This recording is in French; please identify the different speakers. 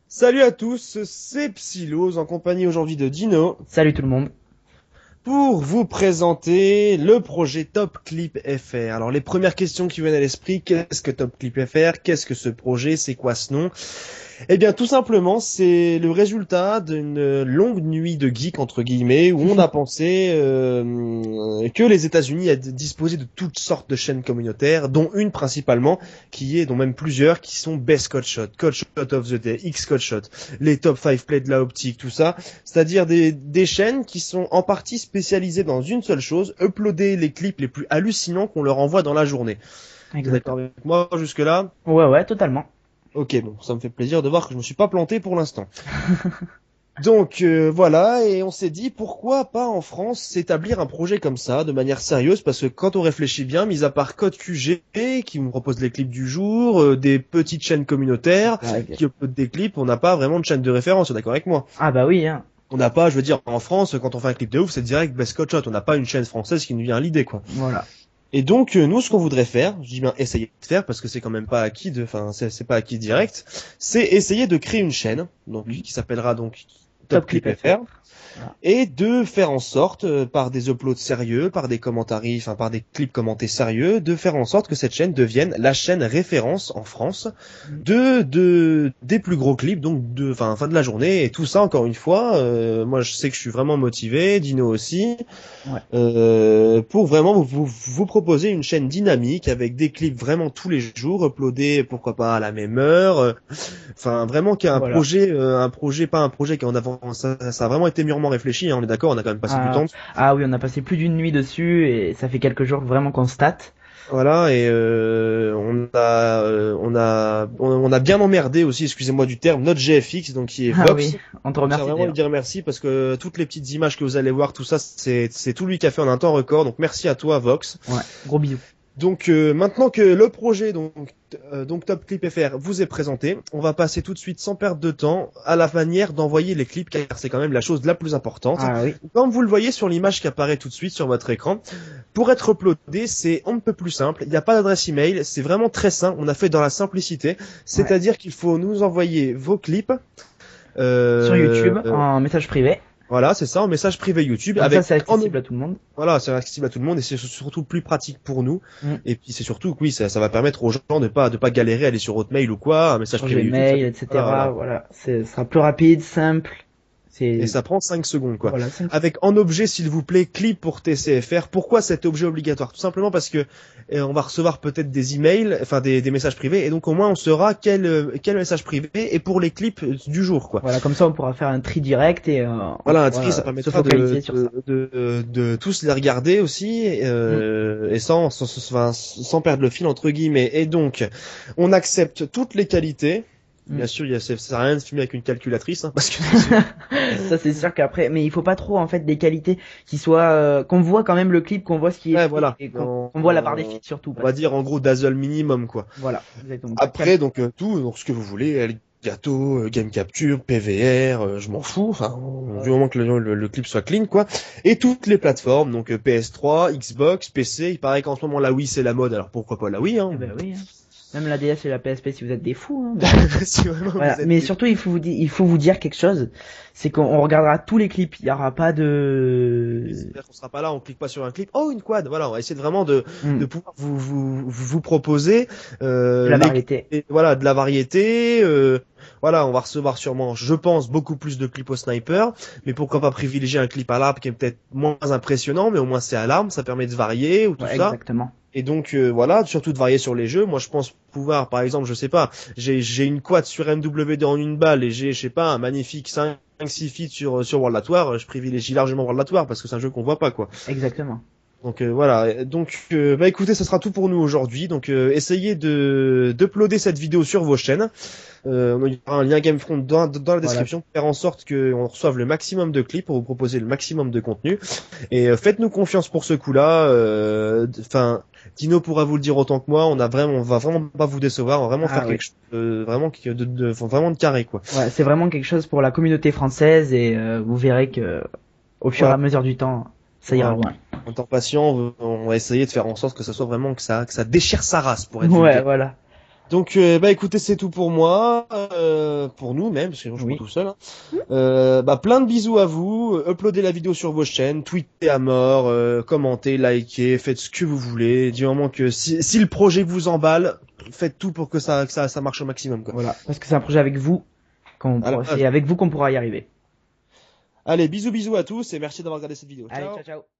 Speaker 1: Salut à tous, c'est Psylos en compagnie aujourd'hui de Dino
Speaker 2: Salut tout le monde.
Speaker 1: pour vous présenter le projet Top Clip FR. Alors les premières questions qui viennent à l'esprit, qu'est-ce que Top Clip FR? Qu'est-ce que ce projet? C'est quoi ce nom? Eh bien, tout simplement, c'est le résultat d'une longue nuit de geek, entre guillemets, où on a pensé que les États-Unis disposaient de toutes sortes de chaînes communautaires, dont une principalement, dont même plusieurs, qui sont Best Code Shot, Code Shot of the Day, X Code Shot, les Top 5 Plays de la optique, tout ça. C'est-à-dire des chaînes qui sont en partie spécialisées dans une seule chose, uploader les clips les plus hallucinants qu'on leur envoie dans la journée. Vous êtes d'accord
Speaker 2: Exactement.
Speaker 1: avec moi jusque-là?
Speaker 2: Ouais, totalement.
Speaker 1: Ok, bon, ça me fait plaisir de voir que je me suis pas planté pour l'instant. Donc voilà, et on s'est dit pourquoi pas en France s'établir un projet comme ça de manière sérieuse, parce que quand on réfléchit bien, mis à part Code QG qui nous propose les clips du jour, des petites chaînes communautaires
Speaker 2: Ouais.
Speaker 1: qui uploadent des clips, on n'a pas vraiment de chaîne de référence, d'accord avec moi?
Speaker 2: Ah bah oui, hein.
Speaker 1: On n'a pas, je veux dire, en France, quand on fait un clip de ouf, c'est direct Best Code Shot, on n'a pas une chaîne française qui nous vient à l'idée, quoi.
Speaker 2: Voilà.
Speaker 1: Et donc nous, ce qu'on voudrait faire, je dis bien essayer de faire parce que c'est quand même pas acquis enfin c'est pas acquis direct, c'est essayer de créer une chaîne, donc
Speaker 2: Mhm.
Speaker 1: qui s'appellera donc Top
Speaker 2: Top
Speaker 1: Clip
Speaker 2: Clip
Speaker 1: FR,
Speaker 2: FR. Voilà.
Speaker 1: et de faire en sorte, par des uploads sérieux, par des commentaries, enfin par des clips commentés sérieux, de faire en sorte que cette chaîne devienne la chaîne référence en France
Speaker 2: Mhm.
Speaker 1: des plus gros clips, donc fin de la journée, et tout ça encore une fois, moi je sais que je suis vraiment motivé, Dino aussi,
Speaker 2: Ouais.
Speaker 1: pour vraiment vous proposer une chaîne dynamique avec des clips vraiment tous les jours, uploadés pourquoi pas à la même heure, enfin vraiment qu'il y a
Speaker 2: Voilà.
Speaker 1: un projet, pas un projet qui est en avant, ça a vraiment été mûrement réfléchi, hein, on est d'accord, on a quand même passé du temps
Speaker 2: Ah,
Speaker 1: dessus.
Speaker 2: ah oui, on a passé plus d'une nuit dessus et ça fait quelques jours vraiment qu'on state.
Speaker 1: Voilà, et on a bien emmerdé aussi, excusez-moi du terme, notre GFX, donc qui est
Speaker 2: Ah oui,
Speaker 1: Vox.
Speaker 2: on te
Speaker 1: On tient
Speaker 2: remercie
Speaker 1: vraiment à lui
Speaker 2: d'ailleurs.
Speaker 1: dire merci parce que toutes les petites images que vous allez voir, tout ça, c'est tout lui qui a fait en un temps record. Donc merci à toi, Vox.
Speaker 2: Ouais, gros bisous.
Speaker 1: Donc maintenant que le projet donc Top Clip FR vous est présenté, on va passer tout de suite sans perdre de temps à la manière d'envoyer les clips car c'est quand même la chose la plus importante.
Speaker 2: Ah oui.
Speaker 1: Comme vous le voyez sur l'image qui apparaît tout de suite sur votre écran, pour être uploadé, c'est on ne peut plus simple, il n'y a pas d'adresse email, c'est vraiment très simple, on a fait dans la simplicité,
Speaker 2: Ouais.
Speaker 1: c'est-à-dire qu'il faut nous envoyer vos clips
Speaker 2: Sur
Speaker 1: euh,
Speaker 2: YouTube,
Speaker 1: euh,
Speaker 2: en message privé.
Speaker 1: voilà, c'est ça, en message privé YouTube
Speaker 2: Comme ça,
Speaker 1: avec
Speaker 2: c'est accessible à tout le monde.
Speaker 1: voilà, c'est accessible à tout le monde et c'est surtout plus pratique pour nous.
Speaker 2: Mm.
Speaker 1: Et puis c'est surtout que oui, ça va permettre aux gens de pas galérer à aller sur Hotmail ou quoi, un message
Speaker 2: Sur
Speaker 1: privé YouTube.
Speaker 2: Gmail,
Speaker 1: Voilà,
Speaker 2: etc.
Speaker 1: voilà.
Speaker 2: Voilà. Ça sera plus rapide, simple.
Speaker 1: Et
Speaker 2: C'est,
Speaker 1: ça prend 5 secondes, quoi.
Speaker 2: voilà, 5 secondes.
Speaker 1: Avec en objet, s'il vous plaît, clip pour TCFR. Pourquoi cet objet obligatoire? Tout simplement parce que on va recevoir peut-être des emails, enfin des messages privés, et donc au moins on saura quel message privé est pour les clips du jour, quoi.
Speaker 2: Voilà, comme ça on pourra faire un tri direct et on
Speaker 1: Voilà, un tri,
Speaker 2: pourra
Speaker 1: ça
Speaker 2: se
Speaker 1: permettra
Speaker 2: focaliser sur ça.
Speaker 1: de tous les regarder aussi,
Speaker 2: Mm.
Speaker 1: et sans perdre le fil, entre guillemets. Et donc, on accepte toutes les qualités. Bien
Speaker 2: Mm.
Speaker 1: sûr, ça sert à rien de filmer avec une calculatrice, hein, parce que c'est
Speaker 2: Ça c'est sûr qu'après, mais il faut pas trop en fait des qualités qui soient qu'on voit quand même le clip, qu'on voit ce qui est
Speaker 1: ouais,
Speaker 2: fait
Speaker 1: voilà.
Speaker 2: et qu'on voit la barre des feeds surtout
Speaker 1: On va
Speaker 2: parce que
Speaker 1: dire en gros dazzle minimum, quoi.
Speaker 2: voilà, exactement. Pas
Speaker 1: Après, donc tout, donc ce que vous voulez, Elgato, Game Capture, PVR, je m'en fous, enfin, du moment que le clip soit clean, quoi. Et toutes les plateformes, donc PS3, Xbox, PC, il paraît qu'en ce moment la Wii c'est la mode, alors pourquoi pas la Wii,
Speaker 2: eh
Speaker 1: hein.
Speaker 2: ben oui, hein. Même la DS et la PSP si vous êtes des fous, hein,
Speaker 1: Si vraiment
Speaker 2: voilà.
Speaker 1: vous êtes
Speaker 2: Mais
Speaker 1: des...
Speaker 2: surtout il faut vous dire quelque chose, c'est qu'on regardera tous les clips, il y aura pas de
Speaker 1: C'est-à-dire qu'on sera pas là, on clique pas sur un clip, oh une quad, voilà, on va essayer de vraiment
Speaker 2: Mm.
Speaker 1: de pouvoir vous proposer
Speaker 2: De la variété.
Speaker 1: voilà de la variété, voilà, on va recevoir sûrement, je pense, beaucoup plus de clips au sniper, mais pourquoi pas privilégier un clip à l'arbre qui est peut-être moins impressionnant, mais au moins c'est à l'arbre, ça permet de varier ou tout
Speaker 2: Ouais,
Speaker 1: ça.
Speaker 2: exactement.
Speaker 1: Et donc voilà, surtout de varier sur les jeux. Moi, je pense pouvoir, par exemple, je sais pas, j'ai une quad sur MW2 en une balle et j'ai, je sais pas, un magnifique 5-6 feats sur World at War. Je privilégie largement World at War parce que c'est un jeu qu'on voit pas, quoi.
Speaker 2: Exactement.
Speaker 1: Donc voilà. Donc bah écoutez, ça sera tout pour nous aujourd'hui. Donc essayez de d'uploader cette vidéo sur vos chaînes. Il y aura un lien Gamefront dans la
Speaker 2: Voilà.
Speaker 1: description pour faire en sorte qu'on reçoive le maximum de clips pour vous proposer le maximum de contenu. Et faites-nous confiance pour ce coup-là. Enfin, Tino pourra vous le dire autant que moi. On va vraiment pas vous décevoir. On va vraiment faire
Speaker 2: Ah oui.
Speaker 1: quelque chose vraiment vraiment de carré, quoi.
Speaker 2: Ouais, c'est vraiment quelque chose pour la communauté française et vous verrez que au fur et
Speaker 1: Voilà.
Speaker 2: à mesure du temps, ça ira
Speaker 1: Voilà.
Speaker 2: loin.
Speaker 1: En temps patient, on va essayer de faire en sorte que ça soit vraiment que ça déchire sa race, pour être
Speaker 2: Ouais,
Speaker 1: vulgaire.
Speaker 2: voilà.
Speaker 1: Donc, bah écoutez, c'est tout pour moi, pour nous même, parce que je suis
Speaker 2: Oui.
Speaker 1: pas tout seul. Hein. Bah plein de bisous à vous. Uploadez la vidéo sur vos chaînes, tweetez à mort, commentez, likez, faites ce que vous voulez. Du moment que si le projet vous emballe, faites tout pour que ça marche au maximum, quoi.
Speaker 2: Voilà, parce que c'est un projet avec vous,
Speaker 1: Voilà.
Speaker 2: c'est avec vous qu'on pourra y arriver.
Speaker 1: Allez, bisous bisous à tous et merci d'avoir regardé cette vidéo.
Speaker 2: Allez,
Speaker 1: Ciao.
Speaker 2: ciao, ciao.